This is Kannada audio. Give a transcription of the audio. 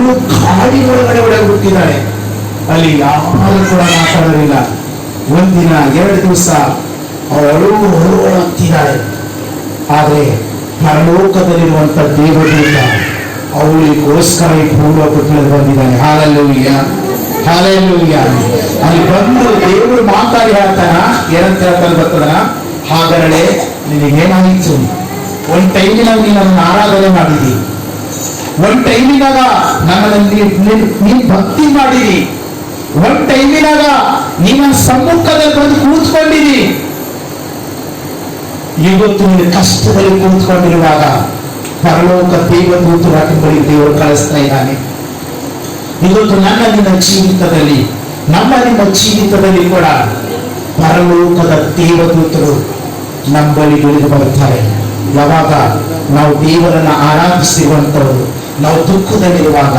ಅವಳು ಗಾಡಿ ಒಳಗಡೆ ಬಿಟ್ಟಿದ್ದಾಳೆ. ಅಲ್ಲಿ ಯಾರು ಕೂಡ ಮಾತಾಡಲಿಲ್ಲ. ಒಂದಿನ 2 ದಿವಸ ಅವಳು ಅಂತಿದ್ದಾಳೆ. ಆದರೆ ಪರಲೋಕದಲ್ಲಿರುವಂತ ದೇವದೂತ ಅವಳಿಗೋಸ್ಕರ ಈ ಭೂಲೋಕದಲ್ಲಿ ಬಂದಿದ್ದಾನೆ. Hallelujah, hallelujah. ಅಲ್ಲಿ ಬಂದು ದೇವರು ಮಾತಾಡಿ ಹೇಳ್ತಾನ, ಏನಂತ ಹೇಳ್ತಾನೆ ಬರ್ತದನ, ಹಾಗಾದರೆ ನಿನಗೇನಾಯಿತು? ಒಂದು ಟೈಮಿನಾಗ ನೀನು ನನ್ನ ಆರಾಧನೆ ಮಾಡಿದಿ, ಒಂದು ಟೈಮಿನಾಗ ನೀನು ಭಕ್ತಿ ಮಾಡಿದಿ, ಒಂದು ಟೈಮಿನಾಗ ನಿನ್ನ ಸಮ್ಮುಖದಲ್ಲಿ ಬಂದು ಕೂತ್ಕೊಂಡಿರಿ. ಇವತ್ತು ನೀನು ಕಷ್ಟದಲ್ಲಿ ಕೂತ್ಕೊಂಡಿರುವಾಗ ಪರಲೋಕ ದೇವದೂತರ ಬಳಿ ದೇವರು ಕಳಿಸ್ತಾ ಇದ್ದಾನೆ. ಇವತ್ತು ನಿನ್ನ ಜೀವಿತದಲ್ಲಿ, ನಿಮ್ಮ ಜೀವಿತದಲ್ಲಿ ಕೂಡ ಪರಲೋಕದ ದೇವದೂತರು ನಮ್ಮ ಬಳಿ ಇಳಿದು ಬರ್ತಾರೆ. ಯಾವಾಗ ನಾವು ದೇವರನ್ನ ಆರಾಧಿಸಿರುವಂತವರು, ನಾವು ದುಃಖದಲ್ಲಿರುವಾಗ,